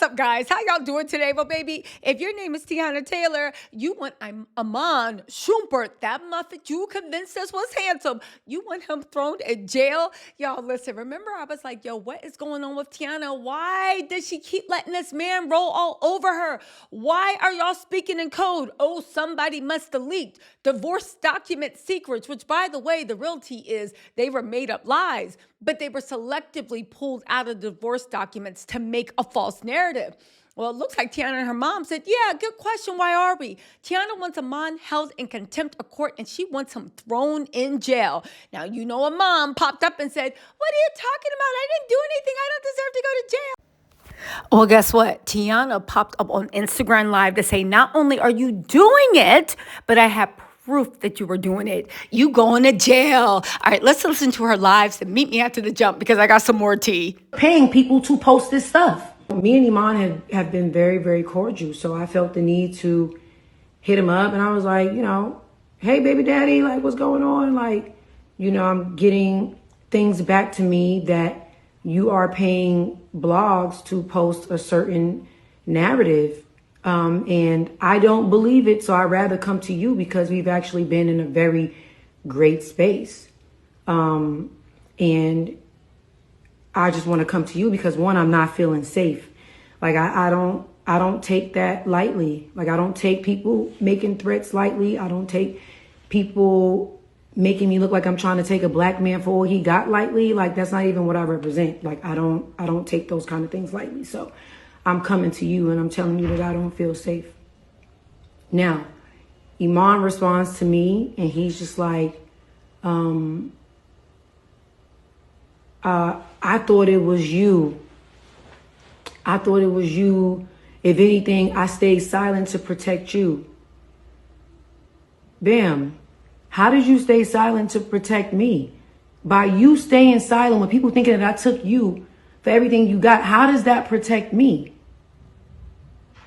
What's up, guys? How y'all doing today? Well, baby, if your name is Tiana Taylor, you want Iman Schumpert, that muffet you convinced us was handsome. You want him thrown in jail? Y'all, listen, remember I was like, yo, what is going on with Tiana? Why does she keep letting this man roll all over her? Why are y'all speaking in code? Oh, somebody must have leaked divorce document secrets, which, by the way, the real tea is they were made up lies, but they were selectively pulled out of divorce documents to make a false narrative. Well, it looks like Tiana and her mom said, yeah, good question. Why are we? Tiana wants Iman held in contempt of court, and she wants him thrown in jail. Now, you know, a mom popped up and said, what are you talking about? I didn't do anything. I don't deserve to go to jail. Well, guess what? Tiana popped up on Instagram Live to say, not only are you doing it, but I have proof that you were doing it. You going to jail. All right, let's listen to her lives and meet me after the jump because I got some more tea. Paying people to post this stuff. Me and Iman have been very, very cordial. So I felt the need to hit him up. And I was like, you know, hey, baby daddy, like, what's going on? Like, you know, I'm getting things back to me that you are paying blogs to post a certain narrative. And I don't believe it. So I'd rather come to you because we've actually been in a very great space. And I just want to come to you because, one, I'm not feeling safe. Like I don't take that lightly. Like I don't take people making threats lightly. I don't take people making me look like I'm trying to take a black man for all he got lightly. Like that's not even what I represent. Like I don't take those kind of things lightly. So I'm coming to you and I'm telling you that I don't feel safe. Now, Iman responds to me and he's just like, I thought it was you. I thought it was you. If anything, I stayed silent to protect you. Bam. How did you stay silent to protect me? By you staying silent, when people thinking that I took you for everything you got, how does that protect me?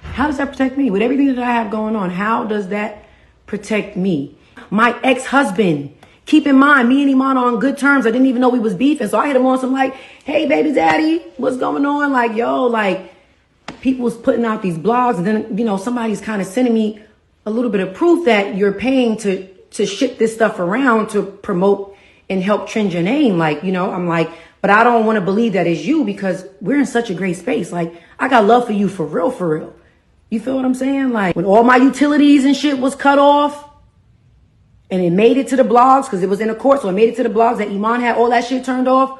How does that protect me? With everything that I have going on, how does that protect me? My ex-husband. Keep in mind, me and Iman are on good terms. I didn't even know we was beefing. So I hit him on some like, hey, baby daddy, what's going on? Like, yo, like people was putting out these blogs and then, you know, somebody's kind of sending me a little bit of proof that you're paying to ship this stuff around to promote and help trend your name. Like, you know, I'm like, but I don't want to believe that it's you because we're in such a great space. Like, I got love for you for real, for real. You feel what I'm saying? Like when all my utilities and shit was cut off, and it made it to the blogs because it was in the court. So it made it to the blogs that Iman had all that shit turned off.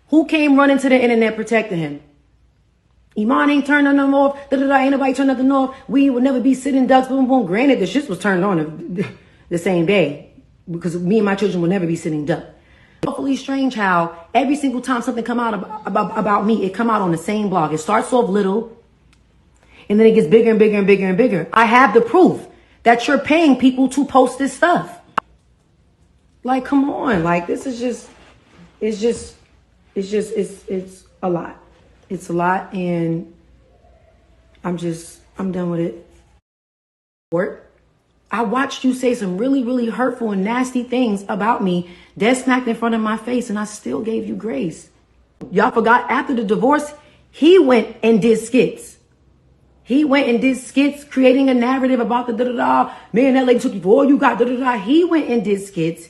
Who came running to the internet protecting him? Iman ain't turned nothing off. Ain't nobody turned nothing off. We would never be sitting ducks. Boom, boom. Granted, the shit was turned on the same day because me and my children will never be sitting duck. Awfully strange how every single time something come out about me, it come out on the same blog. It starts off little and then it gets bigger and bigger and bigger and bigger. I have the proof that you're paying people to post this stuff. Like, come on. Like, this is it's a lot. It's a lot. And I'm done with it. I watched you say some really, really hurtful and nasty things about me, dead smacked in front of my face, and I still gave you grace. Y'all forgot after the divorce, he went and did skits. He went and did skits, creating a narrative about the da-da-da. Man, that lady took you for all you got, da-da-da. He went and did skits.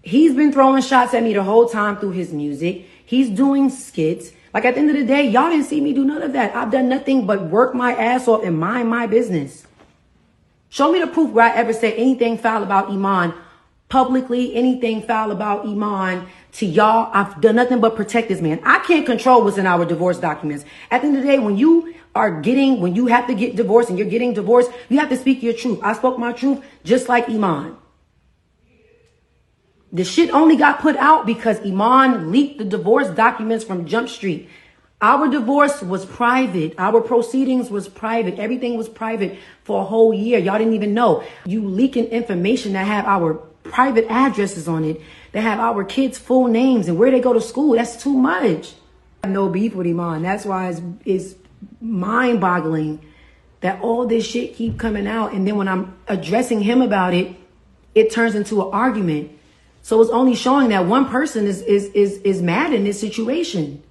He's been throwing shots at me the whole time through his music. He's doing skits. Like at the end of the day, y'all didn't see me do none of that. I've done nothing but work my ass off and mind my business. Show me the proof where I ever said anything foul about Iman publicly, anything foul about Iman to y'all. I've done nothing but protect this man. I can't control what's in our divorce documents. At the end of the day, when you have to get divorced and you're getting divorced, you have to speak your truth. I spoke my truth just like Iman. The shit only got put out because Iman leaked the divorce documents from Jump Street. Our divorce was private. Our proceedings was private. Everything was private for a whole year. Y'all didn't even know. You leaking information that have our private addresses on it, that have our kids' full names and where they go to school. That's too much. I have no beef with Iman. That's why it's mind-boggling that all this shit keep coming out. And then when I'm addressing him about it, it turns into an argument. So it's only showing that one person is mad in this situation.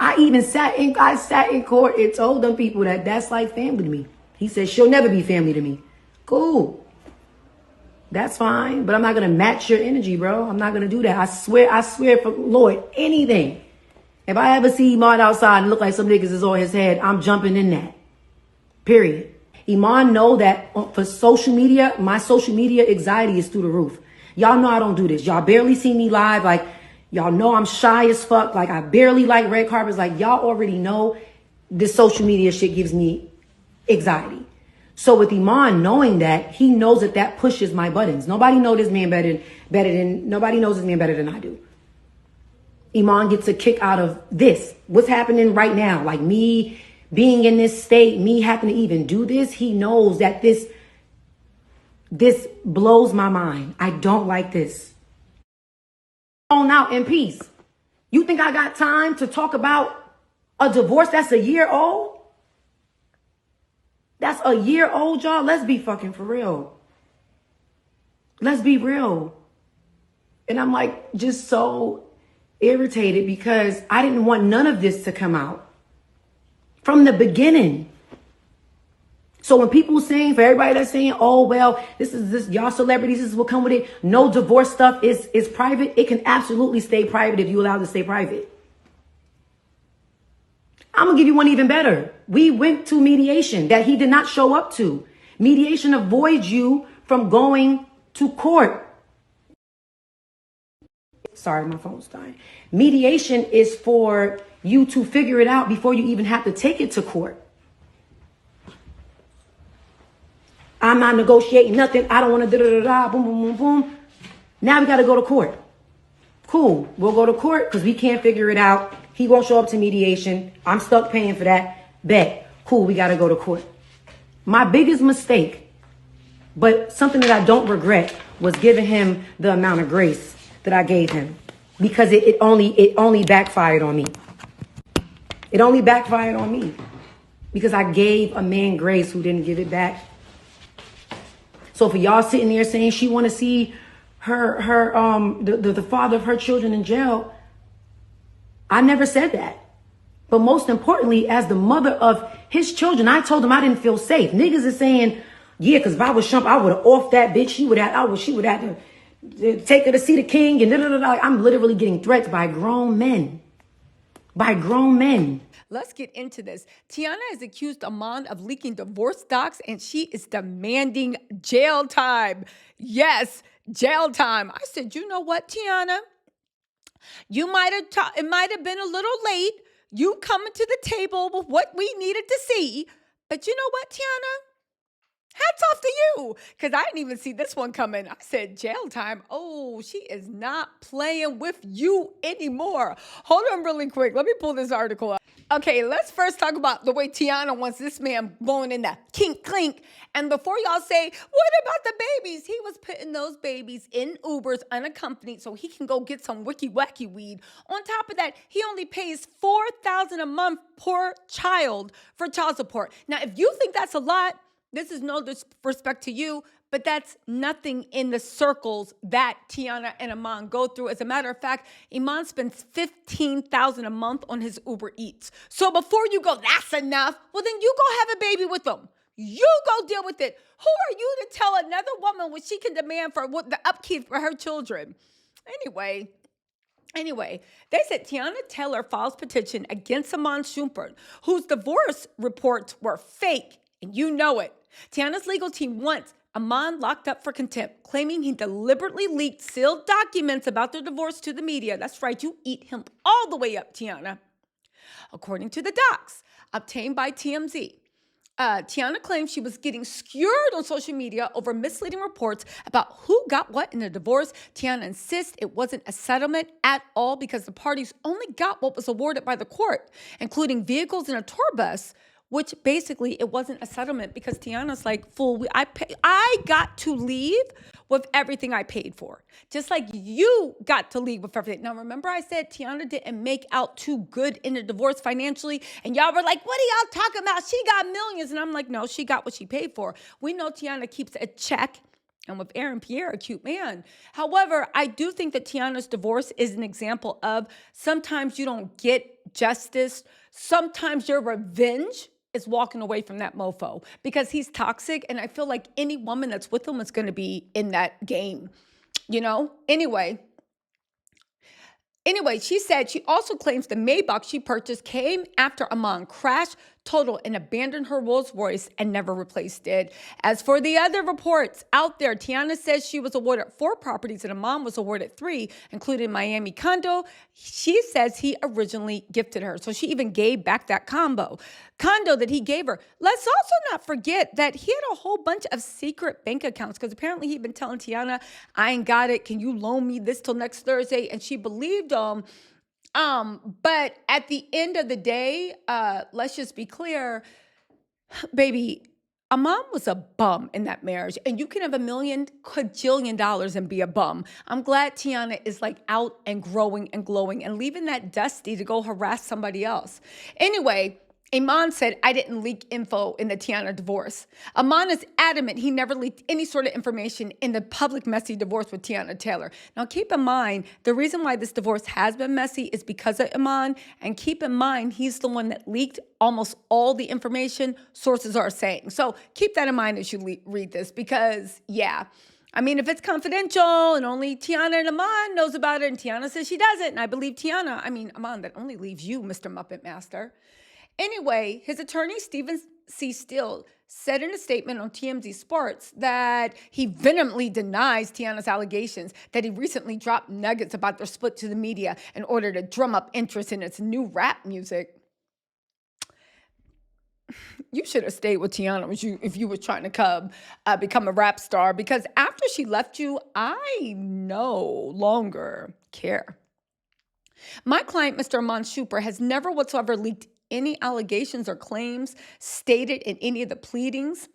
I sat in court and told them people that that's like family to me. He said, she'll never be family to me. Cool. That's fine. But I'm not going to match your energy, bro. I'm not going to do that. I swear for Lord, anything. If I ever see Iman outside and look like some niggas is on his head, I'm jumping in that. Period. Iman know that for social media, my social media anxiety is through the roof. Y'all know I don't do this. Y'all barely see me live. Like, y'all know I'm shy as fuck. Like, I barely like red carpets. Like, y'all already know this social media shit gives me anxiety. So with Iman knowing that, he knows that that pushes my buttons. Nobody knows this man better than I do. Iman gets a kick out of this. What's happening right now? Like me being in this state, me having to even do this, he knows that this blows my mind. I don't like this. On out in peace. You think I got time to talk about a divorce that's a year old? That's a year old, y'all. Let's be fucking for real. Let's be real. And I'm like just so irritated because I didn't want none of this to come out from the beginning. So when people saying, for everybody that's saying, oh, well, this y'all celebrities, this is what come with it. No divorce stuff is private. It can absolutely stay private if you allow it to stay private. I'm going to give you one even better. We went to mediation that he did not show up to. Mediation avoids you from going to court. Sorry, my phone's dying. Mediation is for you to figure it out before you even have to take it to court. I'm not negotiating nothing. I don't want to boom, boom, boom, boom. Now we got to go to court. Cool. We'll go to court because we can't figure it out. He won't show up to mediation. I'm stuck paying for that. Bet. Cool. We got to go to court. My biggest mistake, but something that I don't regret, was giving him the amount of grace that I gave him, because it only backfired on me. It only backfired on me because I gave a man grace who didn't give it back. So for y'all sitting there saying she want to see the father of her children in jail, I never said that. But most importantly, as the mother of his children, I told him I didn't feel safe. Niggas is saying, yeah, because if I was Trump, I would have offed that bitch. She would have to take her to see the king and da, da, da, da. I'm literally getting threats by grown men. By grown men. Let's get into this. Tiana has accused Iman of leaking divorce docs, and she is demanding jail time. Yes, jail time. I said, you know what, Tiana? It might have been a little late. You coming to the table with what we needed to see. But you know what, Tiana? Hats off to you, because I didn't even see this one coming. I said, jail time. Oh, she is not playing with you anymore. Hold on really quick. Let me pull this article up. Okay, let's first talk about the way Tiana wants this man blowing in the kink clink. And before y'all say, what about the babies? He was putting those babies in Ubers unaccompanied so he can go get some wicky wacky weed. On top of that, he only pays $4,000 a month per child for child support. Now, if you think that's a lot, this is no disrespect to you, but that's nothing in the circles that Tiana and Iman go through. As a matter of fact, Iman spends $15,000 a month on his Uber Eats. So before you go, that's enough. Well, then you go have a baby with them. You go deal with it. Who are you to tell another woman what she can demand for what the upkeep for her children? Anyway, they said Tiana Taylor files petition against Iman Shumpert, whose divorce reports were fake, and you know it. Tiana's legal team wants Iman locked up for contempt, claiming he deliberately leaked sealed documents about their divorce to the media. That's right, you eat him all the way up, Tiana. According to the docs obtained by TMZ, Tiana claims she was getting skewered on social media over misleading reports about who got what in the divorce. Tiana insists it wasn't a settlement at all because the parties only got what was awarded by the court, including vehicles and a tour bus, which basically it wasn't a settlement because Tiana's like, fool, I got to leave with everything I paid for. Just like you got to leave with everything. Now, remember I said Tiana didn't make out too good in the divorce financially? And y'all were like, what are y'all talking about? She got millions. And I'm like, no, she got what she paid for. We know Tiana keeps a check And with Aaron Pierre, a cute man. However, I do think that Tiana's divorce is an example of sometimes you don't get justice. Sometimes your revenge is walking away from that mofo because he's toxic. And I feel like any woman that's with him is going to be in that game, you know? Anyway, she said she also claims the Maybach she purchased came after Iman crashed, totaled, and abandoned her Rolls Royce and never replaced it. As for the other reports out there, Tiana says she was awarded 4 properties and Iman was awarded 3, including Miami condo. She says he originally gifted her. So she even gave back that condo that he gave her. Let's also not forget that he had a whole bunch of secret bank accounts because apparently he'd been telling Tiana, I ain't got it. Can you loan me this till next Thursday? And she believed him. But at the end of the day, let's just be clear, baby, Iman was a bum in that marriage, and you can have $1,000,000,000 and be a bum. I'm glad Tiana is like out and growing and glowing and leaving that Dusty to go harass somebody else. Anyway, Iman said, I didn't leak info in the Tiana divorce. Iman is adamant he never leaked any sort of information in the public messy divorce with Teyana Taylor. Now, keep in mind, the reason why this divorce has been messy is because of Iman. And keep in mind, he's the one that leaked almost all the information sources are saying. So keep that in mind as you read this because, yeah. I mean, if it's confidential and only Tiana and Iman knows about it and Tiana says she doesn't, and I believe Iman, that only leaves you, Mr. Muppet Master. Anyway, his attorney, Stephen C. Steele, said in a statement on TMZ Sports that he vehemently denies Tiana's allegations that he recently dropped nuggets about their split to the media in order to drum up interest in its new rap music. You should have stayed with Tiana if you were trying to become a rap star, because after she left you, I no longer care. My client, Mr. Iman Shumpert, has never whatsoever leaked any allegations or claims stated in any of the pleadings.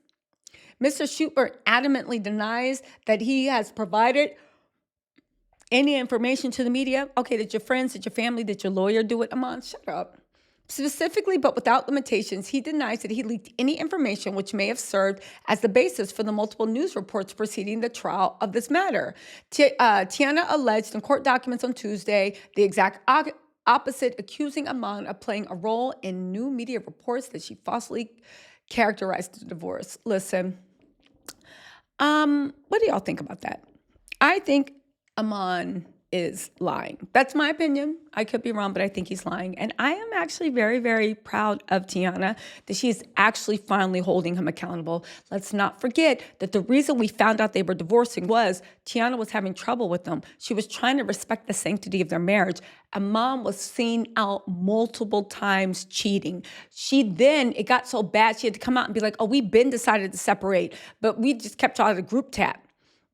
Mr. Shumpert adamantly denies that he has provided any information to the media. Okay, did your friends, did your family, did your lawyer do it? Iman, shut up. Specifically, but without limitations, he denies that he leaked any information which may have served as the basis for the multiple news reports preceding the trial of this matter. Tiana alleged in court documents on Tuesday the exact opposite, accusing Iman of playing a role in new media reports that she falsely characterized the divorce. Listen, what do y'all think about that? I think Iman is lying. That's my opinion. I could be wrong, but I think he's lying. And I am actually very, very proud of Tiana that she's actually finally holding him accountable. Let's not forget that the reason we found out they were divorcing was Tiana was having trouble with them. She was trying to respect the sanctity of their marriage. Iman was seen out multiple times cheating. It got so bad, she had to come out and be like, oh, we've been decided to separate, but we just kept y'all at a group chat.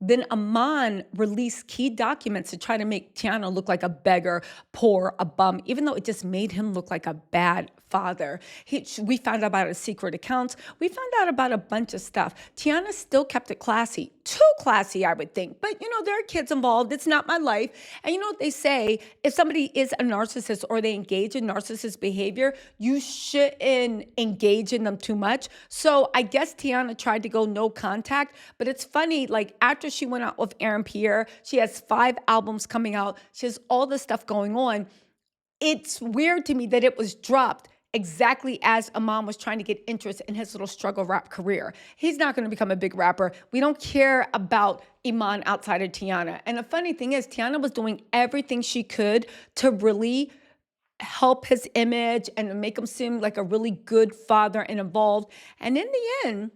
Then Iman released key documents to try to make Tiana look like a beggar, poor, a bum, even though it just made him look like a bad father. We found out about his secret accounts. We found out about a bunch of stuff. Tiana still kept it classy. Too classy, I would think. But, there are kids involved. It's not my life. And you know what they say? If somebody is a narcissist or they engage in narcissist behavior, you shouldn't engage in them too much. So I guess Tiana tried to go no contact. But it's funny, like after she went out with Aaron Pierre, she has 5 albums coming out. She has all this stuff going on. It's weird to me that it was dropped exactly as Iman was trying to get interest in his little struggle rap career. He's not going to become a big rapper. We don't care about Iman outside of Tiana. And the funny thing is, Tiana was doing everything she could to really help his image and make him seem like a really good father and involved. And in the end,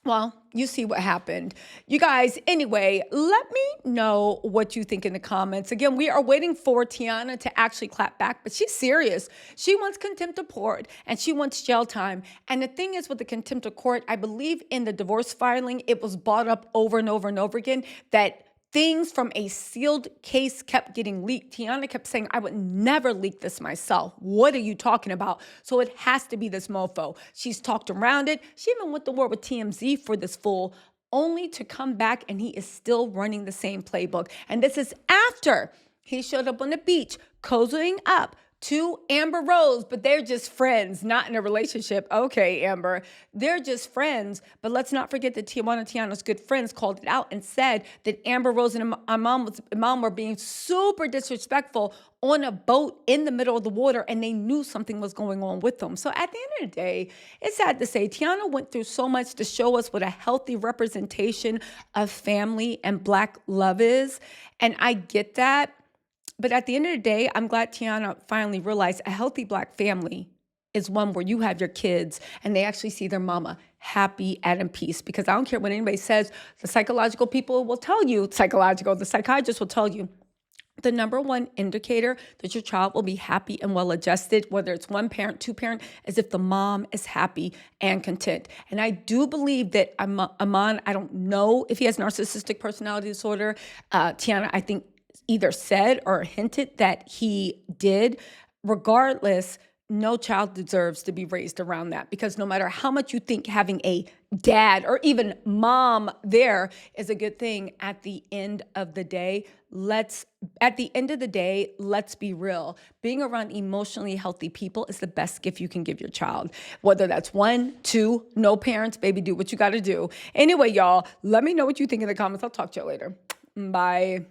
well, you see what happened. You guys, anyway, let me know what you think in the comments. Again, we are waiting for Tiana to actually clap back, but she's serious. She wants contempt of court and she wants jail time. And the thing is with the contempt of court, I believe in the divorce filing, it was brought up over and over and over again that things from a sealed case kept getting leaked. Tiana kept saying, I would never leak this myself. What are you talking about? So it has to be this mofo. She's talked around it. She even went to war with TMZ for this fool, only to come back and he is still running the same playbook. And this is after he showed up on the beach, cozying up to Amber Rose, but they're just friends, not in a relationship. Okay, Amber, they're just friends. But let's not forget that one of Tiana's good friends called it out and said that Amber Rose and Iman were being super disrespectful on a boat in the middle of the water, and they knew something was going on with them. So at the end of the day, it's sad to say Tiana went through so much to show us what a healthy representation of family and Black love is. And I get that. But at the end of the day, I'm glad Tiana finally realized a healthy Black family is one where you have your kids and they actually see their mama happy and in peace. Because I don't care what anybody says, the psychological people will tell you, the psychiatrists will tell you, the number one indicator that your child will be happy and well-adjusted, whether it's one parent, two parent, is if the mom is happy and content. And I do believe that Iman, I don't know if he has narcissistic personality disorder. Tiana, I think, either said or hinted that he did. Regardless, no child deserves to be raised around that, because no matter how much you think having a dad or even mom there is a good thing, at the end of the day, let's be real. Being around emotionally healthy people is the best gift you can give your child. Whether that's 1, 2, no parents, baby, do what you got to do. Anyway, y'all, let me know what you think in the comments. I'll talk to you later. Bye.